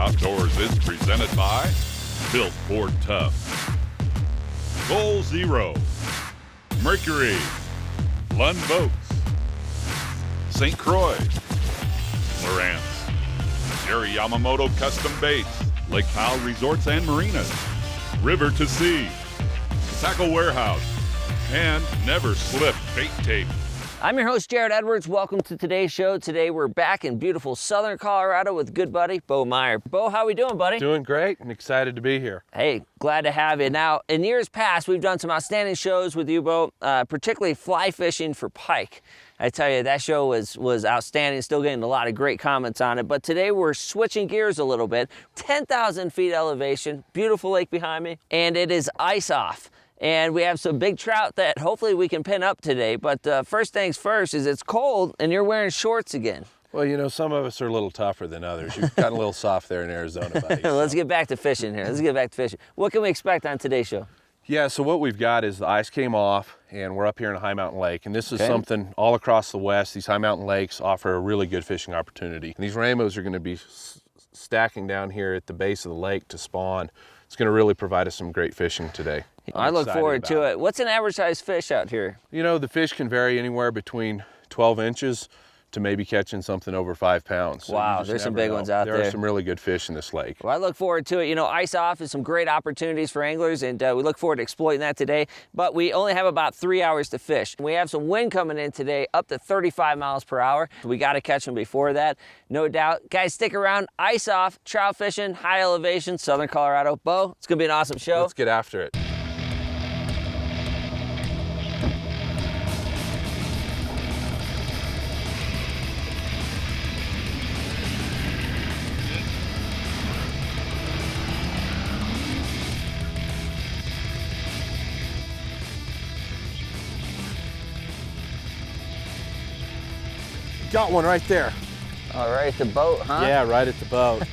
Outdoors is presented by Built Ford Tough, Goal Zero, Mercury, Lund Boats, St. Croix, Lowrance, Jerry Yamamoto Custom Baits, Lake Powell Resorts and Marinas, River to Sea, Tackle Warehouse, and Never Slip Bait Tape. I'm your host, Jarrett Edwards. Welcome to today's show. Today we're back in beautiful southern Colorado with good buddy, Beau Meyer. Beau, how we doing, buddy? Doing great. I'm excited to be here. Hey, glad to have you. Now, in years past, we've done some outstanding shows with you, Beau, particularly fly fishing for pike. I tell you, that show was outstanding, still getting a lot of great comments on it. But today we're switching gears a little bit. 10,000 feet elevation, beautiful lake behind me, and it is ice off. And we have some big trout that hopefully we can pin up today. But first things first is it's cold and you're wearing shorts again. Well, you know, some of us are a little tougher than others. You've gotten a little soft there in Arizona, buddy. Let's get back to fishing here. Let's get back to fishing. What can we expect on today's show? Yeah, so what we've got is the ice came off and we're up here in a high mountain lake. And this is something all across the West. These high mountain lakes offer a really good fishing opportunity. And these rainbows are going to be stacking down here at the base of the lake to spawn. It's going to really provide us some great fishing today. I look forward to it. What's an average size fish out here? You know, the fish can vary anywhere between 12 inches to maybe catching something over 5 pounds. So wow, there's some big ones out there. There are some really good fish in this lake. Well, I look forward to it. You know, ice off is some great opportunities for anglers, and we look forward to exploiting that today. But we only have about 3 hours to fish. We have some wind coming in today, up to 35 miles per hour. We got to catch them before that, no doubt. Guys, stick around. Ice off, trout fishing, high elevation, southern Colorado. Beau, it's going to be an awesome show. Let's get after it. Got one right there. All right, at the boat, huh? Yeah, right at the boat.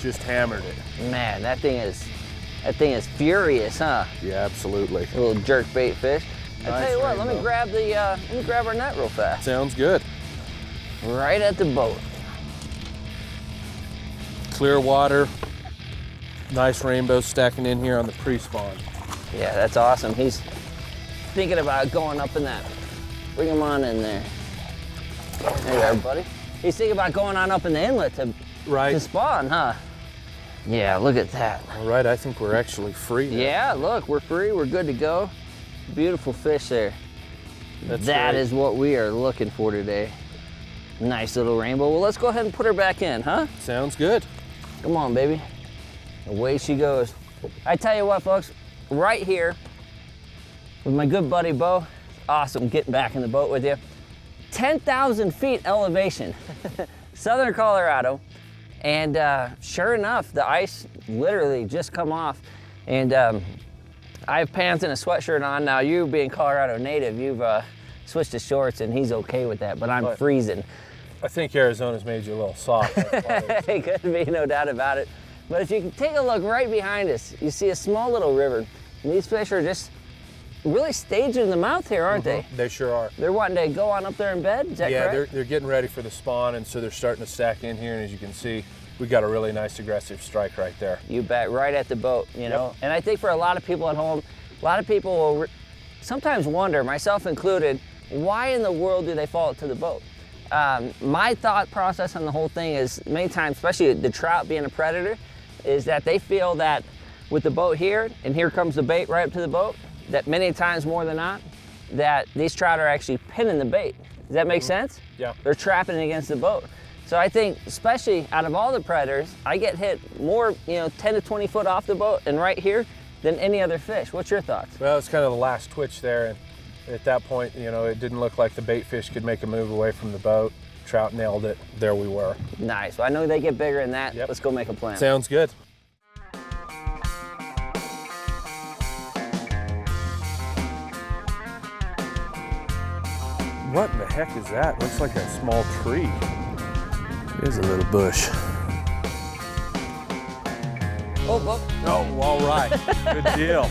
Just hammered it. Man, that thing is furious, huh? Yeah, absolutely. A little jerk bait fish. I tell you what, rainbow. let me grab our net real fast. Sounds good. Right at the boat. Clear water. Nice rainbow stacking in here on the pre-spawn. Yeah, that's awesome. He's thinking about going up in that. Bring him on in there. There you are, buddy. He's thinking about going on up in the inlet to spawn, huh? Yeah, look at that. All right, I think we're actually free now. Yeah, look, we're free. We're good to go. Beautiful fish there. That is what we are looking for today. Nice little rainbow. Well, let's go ahead and put her back in, huh? Sounds good. Come on, baby. Away she goes. I tell you what, folks, right here with my good buddy Beau. Awesome getting back in the boat with you. 10,000 feet elevation, southern Colorado, and sure enough, the ice literally just come off, and I have pants and a sweatshirt on. Now, you being Colorado native, you've switched to shorts, and he's okay with that, but I'm freezing. I think Arizona's made you a little soft. It could be, no doubt about it. But if you can take a look right behind us, you see a small little river, and these fish are just really staged in the mouth here, aren't they? They sure are. They're wanting to go on up there in bed, is that correct? Yeah, they're getting ready for the spawn, and so they're starting to stack in here, and as you can see, we got a really nice aggressive strike right there. You bet, right at the boat, you know? And I think for a lot of people at home, a lot of people will sometimes wonder, myself included, why in the world do they fall to the boat? My thought process on the whole thing is many times, especially the trout being a predator, is that they feel that with the boat here, and here comes the bait right up to the boat, that many times more than not, that these trout are actually pinning the bait. Does that make sense? Yeah. They're trapping it against the boat. So I think, especially out of all the predators, I get hit more, 10 to 20 foot off the boat and right here than any other fish. What's your thoughts? Well, it's kind of the last twitch there, and at that point, it didn't look like the bait fish could make a move away from the boat. Trout nailed it. There we were. Nice. Well, I know they get bigger than that. Yep. Let's go make a plan. Sounds good. What in the heck is that? Looks like a small tree. It is a little bush. Oh, Beau. Oh, all right. Good deal.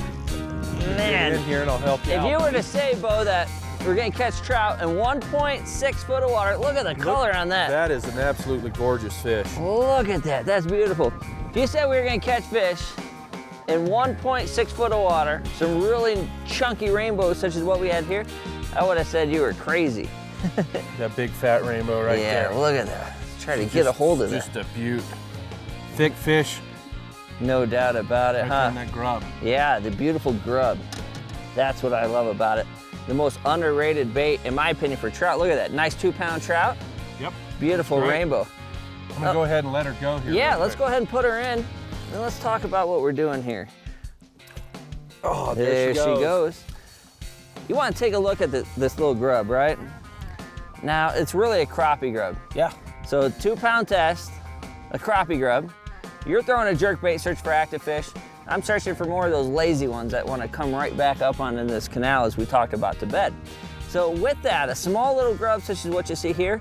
Man. Get in here and I'll help you If out. you were to say, Beau, that We're gonna catch trout in 1.6 foot of water. Look at the color on that. That is an absolutely gorgeous fish. Look at that, that's beautiful. If you said we were gonna catch fish in 1.6 foot of water, some really chunky rainbows such as what we had here, I would have said you were crazy. That big fat rainbow right there. Yeah, look at that. Let's try to get a hold of that. Just a beaut. Thick fish. No doubt about it, Right huh? on that grub. Yeah, the beautiful grub. That's what I love about it. The most underrated bait, in my opinion, for trout. Look at that, nice 2-pound trout. Yep. Beautiful Right. rainbow. I'm gonna go ahead and let her go here. Yeah, real let's quick. go ahead and put her in, and let's talk about what we're doing here. Oh, There she goes. You want to take a look at this little grub, right? Now, it's really a crappie grub. Yeah. So 2-pound test, a crappie grub. You're throwing a jerkbait search for active fish. I'm searching for more of those lazy ones that want to come right back up onto this canal as we talked about to bed. So with that, a small little grub such as what you see here,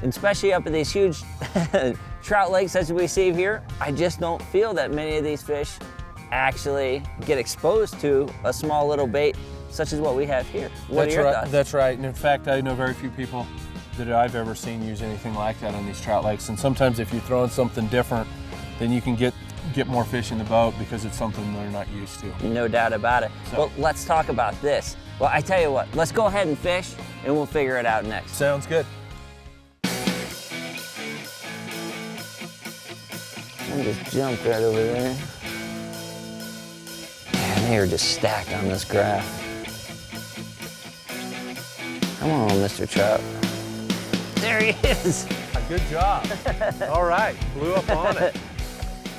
and especially up in these huge trout lakes such as we see here, I just don't feel that many of these fish actually get exposed to a small little bait such as what we have here. What are your thoughts? That's right. And in fact, I know very few people that I've ever seen use anything like that on these trout lakes. And sometimes if you're throwing something different, then you can get more fish in the boat because it's something they're not used to. No doubt about it. So- Well, let's talk about this. Well, I tell you what, let's go ahead and fish and we'll figure it out next. Sounds good. I just jumped right over there. Man, they are just stacked on this graph. Come on, Mr. Trout. There he is. Good job. All right, blew up on it.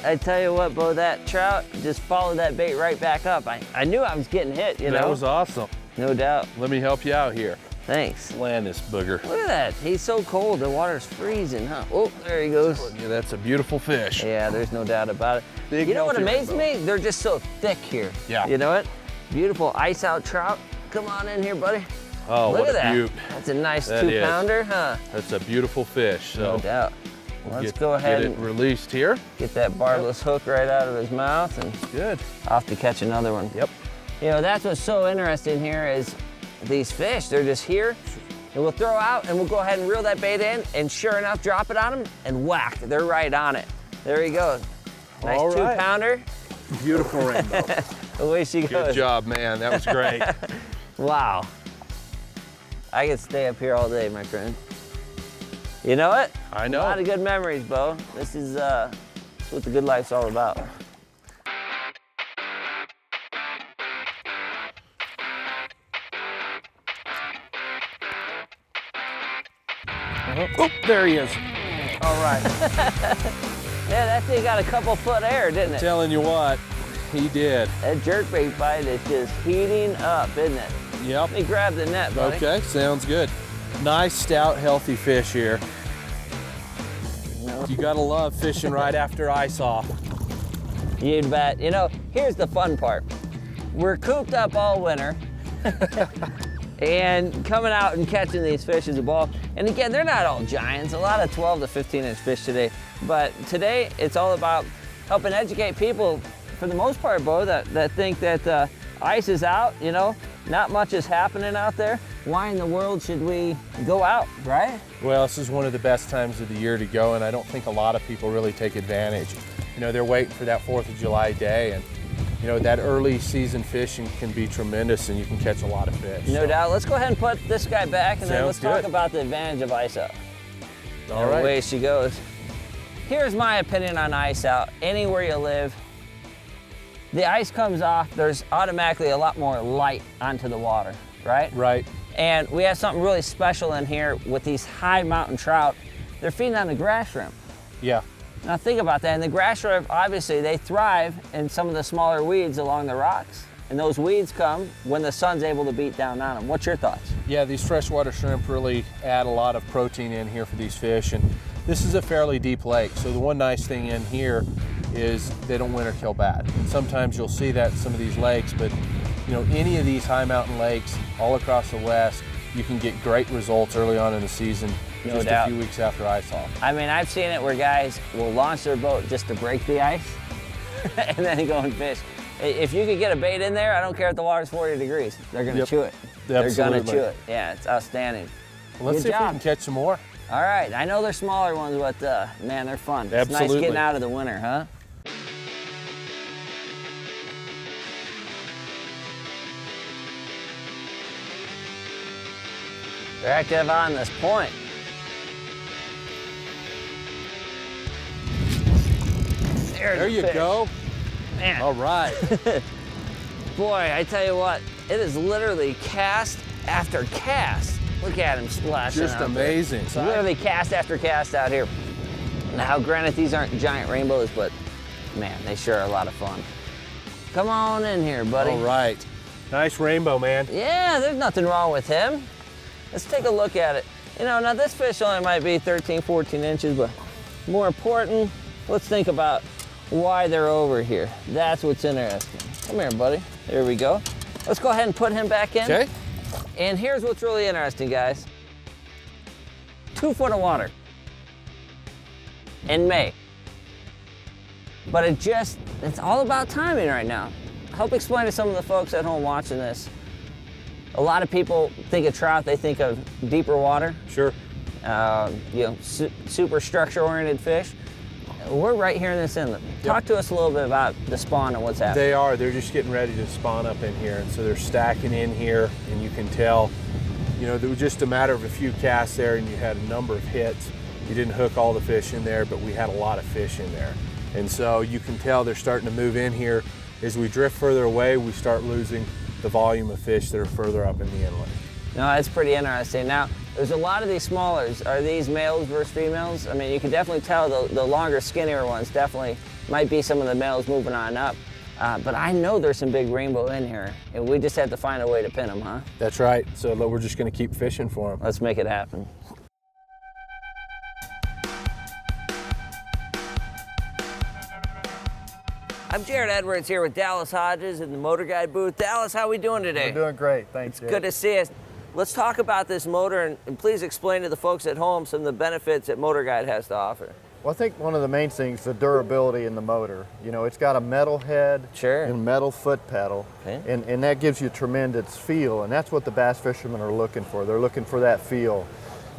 I tell you what, Beau, that trout just followed that bait right back up. I knew I was getting hit, you know? That was awesome. No doubt. Let me help you out here. Thanks. Land this booger. Look at that. He's so cold. The water's freezing, huh? Oh, there he goes. Yeah, that's a beautiful fish. Yeah, there's no doubt about it. Big, You know what healthy amazed rainbow. me? They're just so thick here. Yeah. You know what? Beautiful ice out trout. Come on in here, buddy. Oh, Look what at a that. beaut. That's a nice That is. 2-pounder, huh? That's a beautiful fish. No So doubt. Let's go ahead get it and released here. get that barbless hook right out of his mouth and Good. off to catch another one. Yep. You know, that's what's so interesting here is these fish, they're just here and we'll throw out and we'll go ahead and reel that bait in and sure enough, drop it on them and whack, they're right on it. There he goes. Nice All right. 2-pounder. Beautiful rainbow. Away she goes. Good job, man. That was great. Wow. I could stay up here all day, my friend. You know what? I know. A lot of good memories, Beau. This is what the good life's all about. Oh, there he is. All right. Yeah, that thing got a couple foot air, didn't it? Telling you what, he did. That jerkbait bite is just heating up, isn't it? Yep. Let me grab the net, buddy. Okay, sounds good. Nice, stout, healthy fish here. You gotta love fishing right after ice off. You bet. You know, here's the fun part. We're cooped up all winter and coming out and catching these fish is a ball. And again, they're not all giants, a lot of 12 to 15-inch fish today. But today, it's all about helping educate people, for the most part, Beau, that think that ice is out, you know, not much is happening out there. Why in the world should we go out, right? Well, this is one of the best times of the year to go, and I don't think a lot of people really take advantage. You know, they're waiting for that 4th of July day, and you know, that early season fishing can be tremendous and you can catch a lot of fish. No doubt. Let's go ahead and put this guy back and then Sounds let's talk good. about the advantage of ice out. All And right. away she goes. Here's my opinion on ice out. Anywhere you live, the ice comes off, there's automatically a lot more light onto the water, right? Right. And we have something really special in here with these high mountain trout. They're feeding on the grass shrimp. Yeah. Now think about that. And the grass shrimp, obviously, they thrive in some of the smaller weeds along the rocks. And those weeds come when the sun's able to beat down on them. What's your thoughts? Yeah, these freshwater shrimp really add a lot of protein in here for these fish. And this is a fairly deep lake. So the one nice thing in here is they don't winter kill bad. And sometimes you'll see that in some of these lakes, but you know, any of these high mountain lakes all across the West, you can get great results early on in the season, No just doubt. a few weeks after ice off. I mean, I've seen it where guys will launch their boat just to break the ice and then go and fish. If you could get a bait in there, I don't care if the water's 40 degrees. They're gonna chew it. They're gonna chew it. Yeah, it's outstanding. Well, let's see if we can catch some more. All right, I know they're smaller ones, but man, they're fun. It's nice getting out of the winter, huh? They're active on this point. There you go. Man. All right. Boy, I tell you what, it is literally cast after cast. Look at him splashing. Just amazing. Literally cast after cast out here. Now, granted, these aren't giant rainbows, but man, they sure are a lot of fun. Come on in here, buddy. All right. Nice rainbow, man. Yeah, there's nothing wrong with him. Let's take a look at it. You know, now this fish only might be 13, 14 inches, but more important, let's think about why they're over here. That's what's interesting. Come here, buddy. There we go. Let's go ahead and put him back in. Okay. And here's what's really interesting, guys. 2 foot of water in May. But it's all about timing right now. Help explain to some of the folks at home watching this. A lot of people think of trout, they think of deeper water. Sure. You know, super structure-oriented fish. We're right here in this inlet. Talk to us a little bit about the spawn and what's happening. They are. They're just getting ready to spawn up in here. And so they're stacking in here, and you can tell, you know, it was just a matter of a few casts there, and you had a number of hits. You didn't hook all the fish in there, but we had a lot of fish in there. And so you can tell they're starting to move in here. As we drift further away, we start losing the volume of fish that are further up in the inlet. No, that's pretty interesting. Now, there's a lot of these smallers. Are these males versus females? I mean, you can definitely tell the longer, skinnier ones definitely might be some of the males moving on up. But I know there's some big rainbow in here, and we just have to find a way to pin them, huh? That's right. So we're just going to keep fishing for them. Let's make it happen. I'm Jarrett Edwards here with Dallas Hodges in the Motor Guide booth. Dallas, how we doing today? We're doing great, thanks. It's good to see us. Let's talk about this motor, and please explain to the folks at home some of the benefits that Motor Guide has to offer. Well, I think one of the main things is the durability in the motor. You know, it's got a metal head and metal foot pedal, and that gives you tremendous feel, and that's what the bass fishermen are looking for. They're looking for that feel.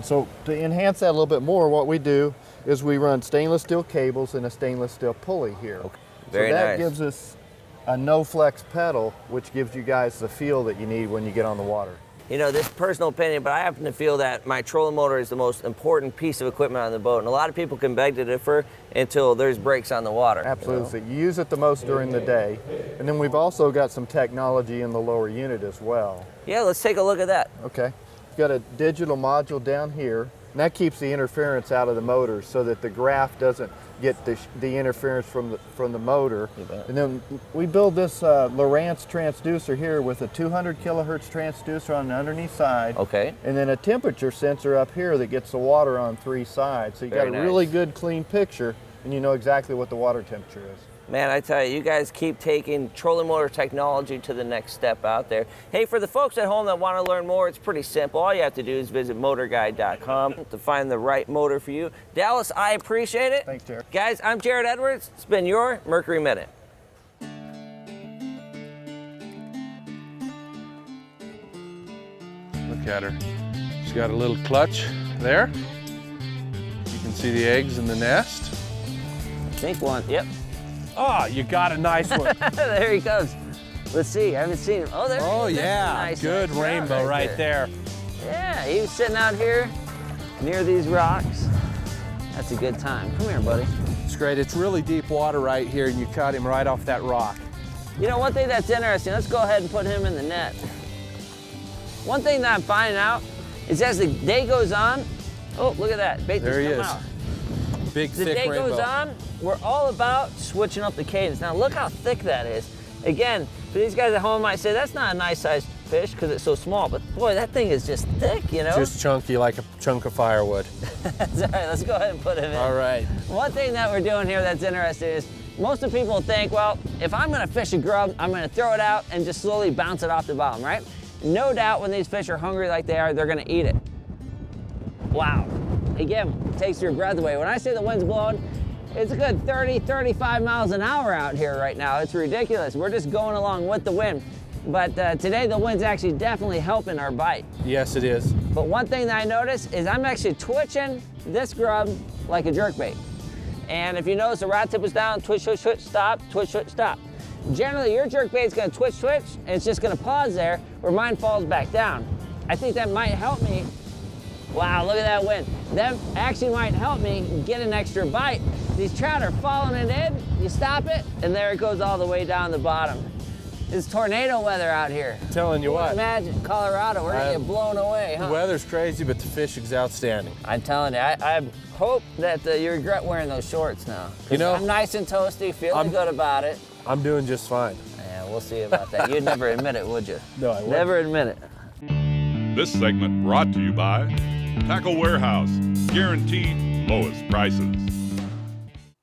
So to enhance that a little bit more, what we do is we run stainless steel cables and a stainless steel pulley here. Okay. Very so that nice. gives us a no-flex pedal, which gives you guys the feel that you need when you get on the water. You know, this is personal opinion, but I happen to feel that my trolling motor is the most important piece of equipment on the boat, and a lot of people can beg to differ until there's breaks on the water. Absolutely. You use it the most during the day, and then we've also got some technology in the lower unit as well. Yeah, let's take a look at that. Okay. We've got a digital module down here, and that keeps the interference out of the motor so that the graph doesn't get the interference from the motor. And then we build this Lowrance transducer here with a 200 kilohertz transducer on the underneath side. Okay. And then a temperature sensor up here that gets the water on 3 sides. So you got a really good clean picture, and you know exactly what the water temperature is. Man, I tell you, you guys keep taking trolling motor technology to the next step out there. Hey, for the folks at home that want to learn more, it's pretty simple. All you have to do is visit motorguide.com to find the right motor for you. Dallas, I appreciate it. Thanks, Jarrett. Guys, I'm Jarrett Edwards. It's been your Mercury Minute. Look at her. She's got a little clutch there. You can see the eggs in the nest. I think one, yep. Oh, you got a nice one. There he goes. Let's see, I haven't seen him. Oh, there he is. Oh, yeah, Nice, good nice rainbow right there. Yeah, he was sitting out here near these rocks. That's a good time. Come here, buddy. It's great. It's really deep water right here, and you caught him right off that rock. You know, one thing that's interesting, let's go ahead and put him in the net. One thing that I'm finding out is as the day goes on, oh, look at that, bait There he just is. come out. Big, The thick day rainbow. goes on, we're all about switching up the cadence. Now look how thick that is. Again, for these guys at home might say that's not a nice sized fish because it's so small, but boy, that thing is just thick, you know? Just chunky like a chunk of firewood. That's all right, let's go ahead and put him in. All right. One thing that we're doing here that's interesting is most of the people think, well, if I'm gonna fish a grub, I'm gonna throw it out and just slowly bounce it off the bottom, right? No doubt when these fish are hungry like they are, they're gonna eat it. Wow. Again, takes your breath away. When I say the wind's blowing, It's a good 30, 35 miles an hour out here right now. It's ridiculous. We're just going along with the wind. But today the wind's actually definitely helping our bite. Yes, it is. But one thing that I noticed is I'm actually twitching this grub like a jerkbait. And if you notice, the rod tip is down, twitch, twitch, twitch, stop, twitch, twitch, stop. Generally, your jerkbait is gonna twitch, twitch, and it's just gonna pause there where mine falls back down. I think that might help me. Wow, look at that wind. That actually might help me get an extra bite. These trout are following it in, you stop it, and there it goes all the way down the bottom. It's tornado weather out here. I'm telling you what. Imagine Colorado, we're gonna get blown away, huh? The weather's crazy, but the fishing's outstanding. I'm telling you, I hope that you regret wearing those shorts now. You know, I'm nice and toasty, feeling good about it. I'm doing just fine. Yeah, we'll see about that. You'd never admit it, would you? No, I wouldn't. Never admit it. This segment brought to you by Tackle Warehouse, guaranteed lowest prices.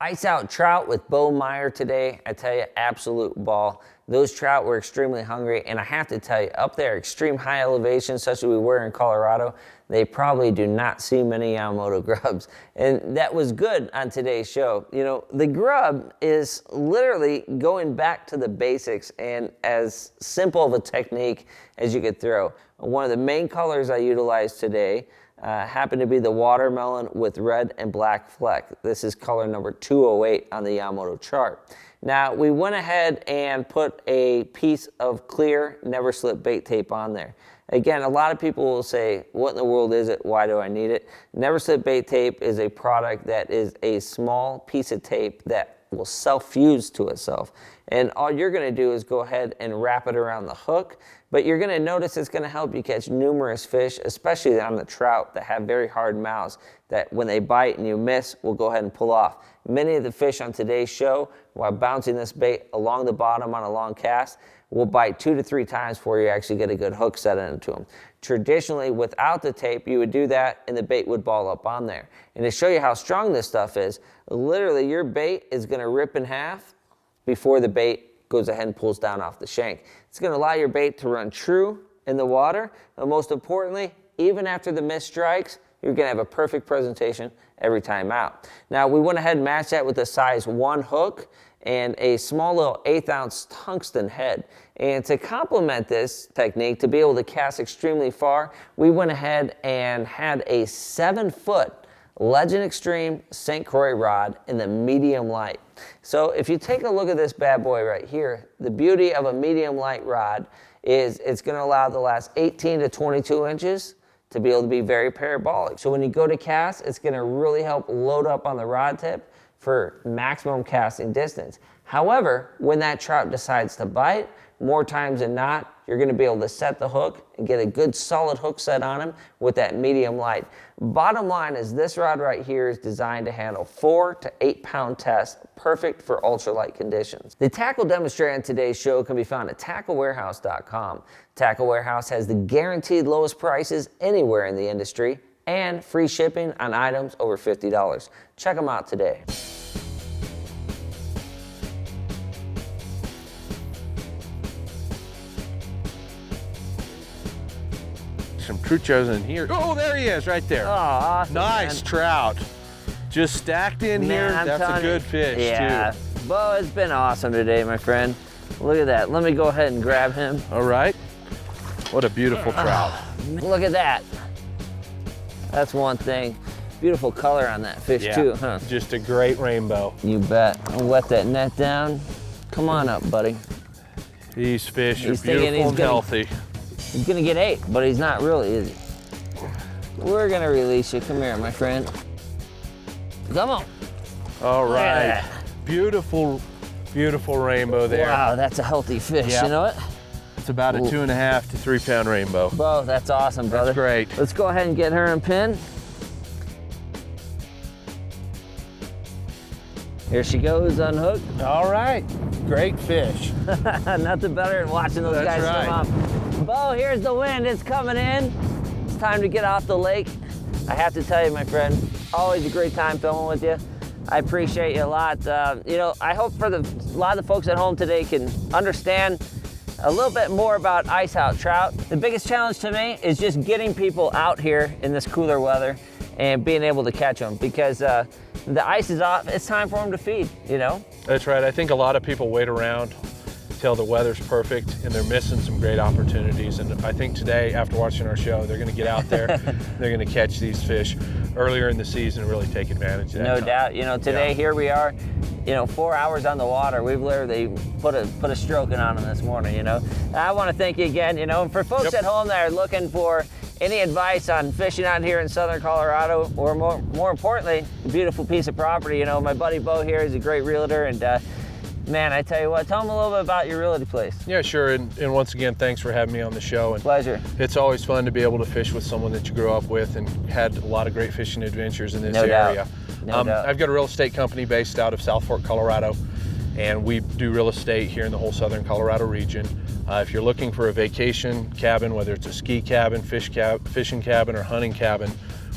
Ice out trout with Beau Meyer today. I tell you, absolute ball. Those trout were extremely hungry, and I have to tell you, up there, extreme high elevation, such as we were in Colorado, they probably do not see many Yamamoto grubs. And that was good on today's show. You know, the grub is literally going back to the basics and as simple of a technique as you could throw. One of the main colors I utilized today happened to be the watermelon with red and black fleck. This is color number 208 on the Yamamoto chart. Now, we went ahead and put a piece of clear, never slip bait tape on there. Again, a lot of people will say, what in the world is it? Why do I need it? Never slip bait tape is a product that is a small piece of tape that will self-fuse to itself. And all you're gonna do is go ahead and wrap it around the hook, but you're gonna notice it's gonna help you catch numerous fish, especially on the trout that have very hard mouths, that when they bite and you miss, will go ahead and pull off. Many of the fish on today's show, while bouncing this bait along the bottom on a long cast, will bite 2 to 3 times before you actually get a good hook set into them. Traditionally, without the tape, you would do that and the bait would ball up on there. And to show you how strong this stuff is, literally your bait is gonna rip in half before the bait goes ahead and pulls down off the shank. It's gonna allow your bait to run true in the water, but most importantly, even after the mist strikes, you're gonna have a perfect presentation every time out. Now, we went ahead and matched that with a size 1 hook and a small little 1/8 ounce tungsten head. And to complement this technique, to be able to cast extremely far, we went ahead and had a 7-foot Legend Extreme St. Croix rod in the medium light. So if you take a look at this bad boy right here, the beauty of a medium light rod is it's gonna allow the last 18 to 22 inches to be able to be very parabolic. So when you go to cast, it's gonna really help load up on the rod tip for maximum casting distance. However, when that trout decides to bite, more times than not, you're gonna be able to set the hook and get a good solid hook set on him with that medium light. Bottom line is this rod right here is designed to handle 4 to 8 pound tests, perfect for ultralight conditions. The tackle demonstrated on today's show can be found at tacklewarehouse.com. Tackle Warehouse has the guaranteed lowest prices anywhere in the industry and free shipping on items over $50. Check them out today. Some truchos in here. Oh, there he is, right there. Oh, awesome, nice man. Trout. Just stacked in here. That's a good fish, yeah. too. Beau, it's been awesome today, my friend. Look at that. Let me go ahead and grab him. All right. What a beautiful trout. Look at that. That's one thing. Beautiful color on that fish, too, huh? Just a great rainbow. You bet. I'll wet that net down. Come on up, buddy. These fish are He's beautiful and healthy. He's gonna get 8, but he's not really, is he? We're gonna release you. Come here, my friend. Come on. All right. Beautiful, beautiful rainbow there. Wow, that's a healthy fish, Yeah. you know what? It's about a 2.5 to 3 pound rainbow. Beau, that's awesome, brother. That's great. Let's go ahead and get her in pin. Here she goes, unhooked. All right. Great fish. Nothing better than watching those That's guys swim off. Beau, here's the wind. It's coming in. It's time to get off the lake. I have to tell you, my friend, always a great time filming with you. I appreciate you a lot. You know, I hope for a lot of the folks at home today can understand a little bit more about ice out trout. The biggest challenge to me is just getting people out here in this cooler weather and being able to catch them, because the ice is off, it's time for them to feed, you know? That's right. I think a lot of people wait around till the weather's perfect and they're missing some great opportunities. And I think today, after watching our show, they're gonna get out there, they're gonna catch these fish earlier in the season and really take advantage of that. No time. doubt. You know, today here we are, you know, 4 hours on the water. We've literally put a stroking on them this morning, you know. I want to thank you again, you know, and for folks at home that are looking for any advice on fishing out here in southern Colorado, or more importantly, a beautiful piece of property, you know, my buddy Beau here is a great realtor, and man, I tell you what, tell them a little bit about your realty place. Yeah, sure, and once again, thanks for having me on the show. And pleasure. It's always fun to be able to fish with someone that you grew up with and had a lot of great fishing adventures in this area. No doubt. I've got a real estate company based out of South Fork, Colorado, and we do real estate here in the whole southern Colorado region. If you're looking for a vacation cabin, whether it's a ski cabin, fishing cabin, or hunting cabin,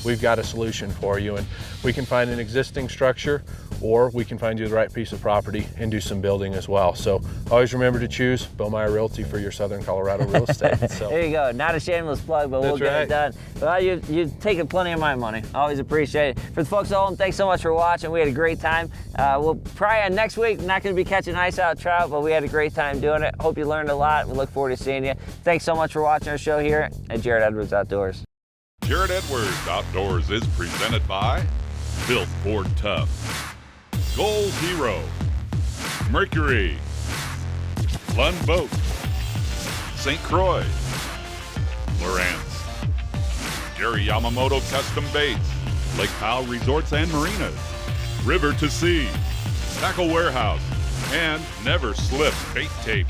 we've got a solution for you. And we can find an existing structure, or we can find you the right piece of property and do some building as well. So always remember to choose Beau Meyer Realty for your southern Colorado real estate. So. There you go. Not a shameless plug, but we'll get it done. Well, you've taken plenty of my money. Always appreciate it. For the folks at home, thanks so much for watching. We had a great time. We'll probably next week, not going to be catching ice out trout, but we had a great time doing it. Hope you learned a lot. We look forward to seeing you. Thanks so much for watching our show here at Jarrett Edwards Outdoors. Jarrett Edwards Outdoors is presented by Built Ford Tough, Gold Hero, Mercury, Lund Boat, St. Croix, Lowrance, Jerry Yamamoto Custom Baits, Lake Powell Resorts and Marinas, River to Sea, Tackle Warehouse, and Never Slip Bait Tape.